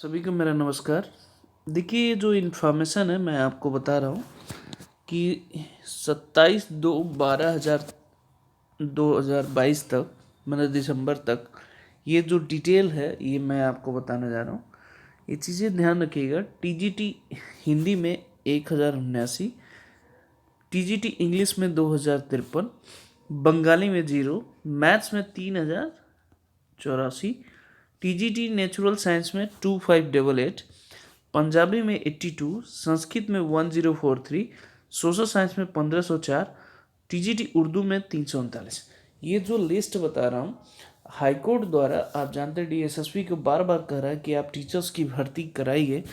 सभी को मेरा नमस्कार। देखिए, ये जो इन्फॉर्मेशन है मैं आपको बता रहा हूँ कि 27/2/2022 तक, मतलब दिसंबर तक, ये जो डिटेल है ये मैं आपको बताने जा रहा हूँ। ये चीज़ें ध्यान रखिएगा। टीजीटी हिंदी में 1079, टीजीटी इंग्लिश में 2053, बंगाली में 0, मैथ्स में 3084, टीजीटी नेचुरल साइंस में 2588, पंजाबी में 82, संस्कृत में 1043, सोशल साइंस में 1504, टीजीटी उर्दू में 339। ये जो लिस्ट बता रहा हूँ, हाईकोर्ट द्वारा, आप जानते हैं डीएसएसपी को बार बार कह रहा है कि आप टीचर्स की भर्ती कराइए।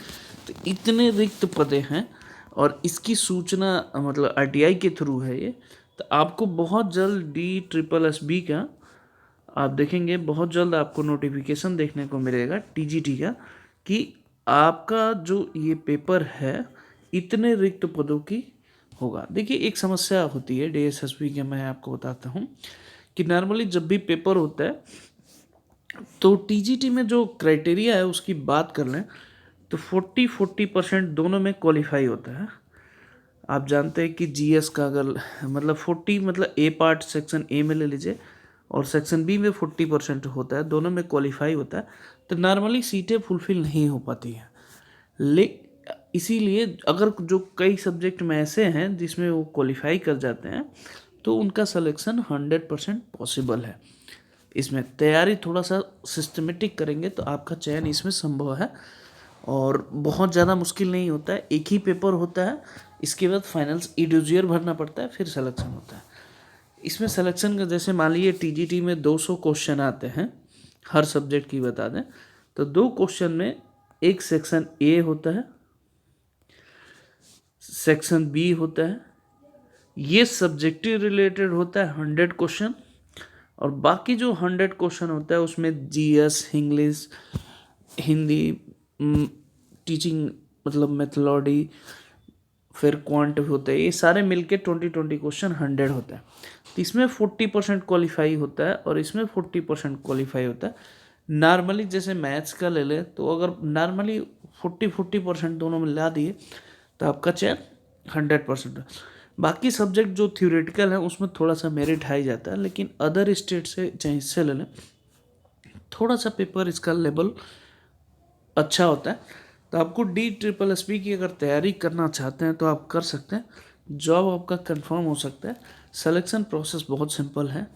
तो इतने रिक्त पदे हैं और इसकी सूचना मतलब आरटीआई के थ्रू है ये। तो आपको बहुत जल्द DSSB का आप देखेंगे, बहुत जल्द आपको नोटिफिकेशन देखने को मिलेगा टीजीटी का कि आपका जो ये पेपर है इतने रिक्त पदों की होगा। देखिए, एक समस्या होती है डीएसएसबी के, मैं आपको बताता हूँ कि नॉर्मली जब भी पेपर होता है तो टीजीटी में जो क्राइटेरिया है उसकी बात कर लें तो 40% दोनों में क्वालिफाई होता है। आप जानते हैं कि जीएस का अगर मतलब 40 मतलब ए पार्ट सेक्शन ए में ले लीजिए और सेक्शन बी में 40% होता है, दोनों में क्वालिफाई होता है, तो नॉर्मली सीटें फुलफिल नहीं हो पाती हैं। ले इसीलिए अगर जो कई सब्जेक्ट में ऐसे हैं जिसमें वो क्वालिफाई कर जाते हैं तो उनका सिलेक्शन 100% पॉसिबल है। इसमें तैयारी थोड़ा सा सिस्टमेटिक करेंगे तो आपका चयन इसमें संभव है और बहुत ज़्यादा मुश्किल नहीं होता है। एक ही पेपर होता है, इसके बाद फाइनल्स ईडोजियर भरना पड़ता है, फिर सिलेक्शन होता है। इसमें सिलेक्शन का जैसे मान लीजिए टीजीटी में 200 क्वेश्चन आते हैं, हर सब्जेक्ट की बता दें तो 2 क्वेश्चन में एक सेक्शन ए होता है, सेक्शन बी होता है, ये सब्जेक्टिव रिलेटेड होता है 100 क्वेश्चन, और बाकी जो 100 क्वेश्चन होता है उसमें जीएस, इंग्लिश, हिंदी, टीचिंग मतलब मेथोलॉजी, फिर क्वांट होता है, ये सारे मिलके 20 क्वेश्चन 100 होता है। तो इसमें 40% क्वालिफाई होता है और इसमें 40% क्वालिफाई होता है। नॉर्मली जैसे मैथ्स का ले ले तो अगर नॉर्मली 40% दोनों में ला दिए तो आपका चयन 100%। बाकी सब्जेक्ट जो थ्योरेटिकल है उसमें थोड़ा सा मेरिट हाई जाता है, लेकिन अदर स्टेट से चाहे हिस्से ले लें थोड़ा सा पेपर इसका लेवल अच्छा होता है। तो आपको DSSB की अगर तैयारी करना चाहते हैं तो आप कर सकते हैं, जॉब आपका कंफर्म हो सकता है। सिलेक्शन प्रोसेस बहुत सिंपल है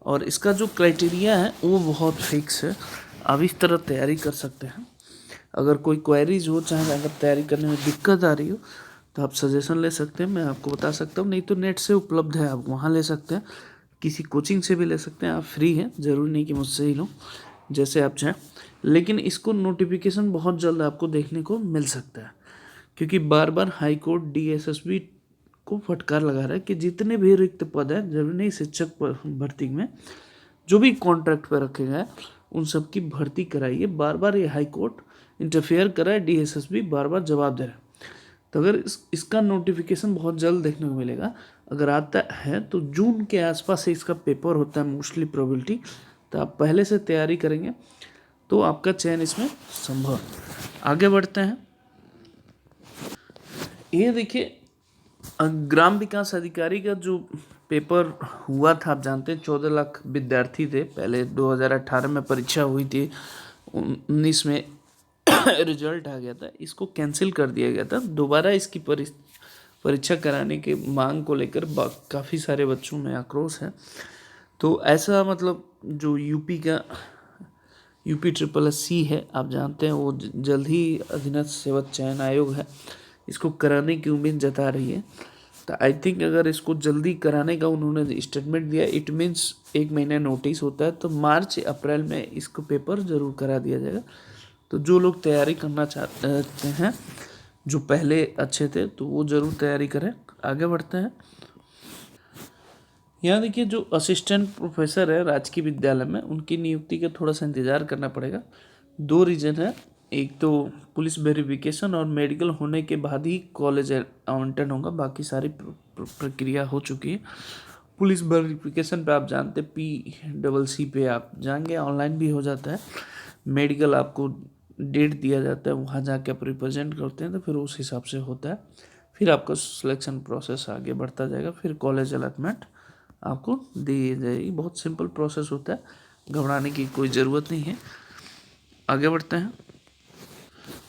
और इसका जो क्राइटेरिया है वो बहुत फिक्स है। आप इस तरह तैयारी कर सकते हैं। अगर कोई क्वेरीज हो, चाहे अगर तैयारी करने में दिक्कत आ रही हो तो आप सजेशन ले सकते हैं, मैं आपको बता सकता हूँ। नहीं तो नेट से उपलब्ध है, आप वहाँ ले सकते हैं, किसी कोचिंग से भी ले सकते हैं। आप फ्री हैं, ज़रूरी नहीं कि मुझसे ही लो, जैसे आप चाहें। लेकिन इसको नोटिफिकेशन बहुत जल्द आपको देखने को मिल सकता है, क्योंकि बार बार हाई कोर्ट DSSB को फटकार लगा रहा है कि जितने भी रिक्त पद हैं, जरूरी नहीं शिक्षक भर्ती में, जो भी कॉन्ट्रैक्ट पर रखे गए उन सब की भर्ती कराइए। बार बार ये हाई कोर्ट इंटरफेयर कर रहा है, DSSB बार बार जवाब दे रहा है। तो अगर इसका नोटिफिकेशन बहुत जल्द देखने को मिलेगा, अगर आता है तो जून के आसपास से इसका पेपर होता है मोस्टली प्रोबेबिलिटी। तो आप पहले से तैयारी करेंगे तो आपका चयन इसमें संभव है। आगे बढ़ते हैं। ये देखिए, ग्राम विकास अधिकारी का जो पेपर हुआ था, आप जानते हैं 14 लाख विद्यार्थी थे पहले, 2018 में परीक्षा हुई थी, 19 में रिजल्ट आ गया था, इसको कैंसिल कर दिया गया था। दोबारा इसकी परीक्षा कराने के मांग को लेकर काफ़ी सारे बच्चों में आक्रोश है। तो ऐसा मतलब जो यूपी SSSC है, आप जानते हैं, वो जल्द ही अधीनस्थ सेवक चयन आयोग है, इसको कराने की उम्मीद जता रही है। तो आई थिंक अगर इसको जल्दी कराने का उन्होंने स्टेटमेंट दिया, इट मीन्स 1 महीना नोटिस होता है, तो मार्च अप्रैल में इसको पेपर ज़रूर करा दिया जाएगा। तो जो लोग तैयारी करना चाहते हैं, जो पहले अच्छे थे, तो वो ज़रूर तैयारी करें। आगे बढ़ते हैं। यहाँ देखिए, जो असिस्टेंट प्रोफेसर है राजकीय विद्यालय में, उनकी नियुक्ति का थोड़ा सा इंतज़ार करना पड़ेगा। 2 रीज़न है, एक तो पुलिस वेरिफिकेशन और मेडिकल होने के बाद ही कॉलेज आवंटन होगा, बाकी सारी प्रक्रिया हो चुकी है। पुलिस वेरिफिकेशन पे आप जानते PCC पे आप जाएंगे, ऑनलाइन भी हो जाता है। मेडिकल आपको डेट दिया जाता है, वहाँ जाके आप रिप्रेजेंट करते हैं तो फिर उस हिसाब से होता है। फिर आपका सिलेक्शन प्रोसेस आगे बढ़ता जाएगा, फिर कॉलेज अलॉटमेंट आपको दी जाएगी। बहुत सिंपल प्रोसेस होता है, घबराने की कोई ज़रूरत नहीं है। आगे बढ़ते हैं।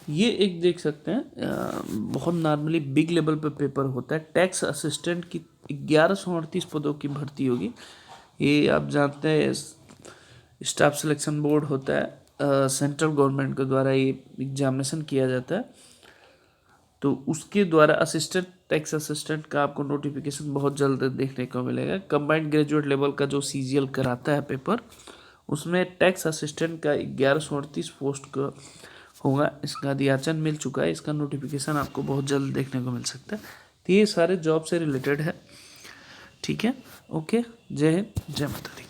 ये एक देख सकते हैं बहुत नॉर्मली बिग लेवल पे पेपर होता है। टैक्स असिस्टेंट की 1138 पदों की भर्ती होगी। ये आप जानते हैं स्टाफ सिलेक्शन बोर्ड होता है, सेंट्रल गवर्नमेंट के द्वारा ये एग्जामिनेशन किया जाता है। तो उसके द्वारा असिस्टेंट टैक्स असिस्टेंट का आपको नोटिफिकेशन बहुत जल्द देखने को मिलेगा। कंबाइंड ग्रेजुएट लेवल का जो CGL कराता है पेपर, उसमें टैक्स असिस्टेंट का 1138 पोस्ट का होगा। इसका अध्याचन मिल चुका है, इसका नोटिफिकेशन आपको बहुत जल्द देखने को मिल सकता है। तो ये सारे जॉब से रिलेटेड है। ठीक है, ओके, जय हिंद, जय माता दी।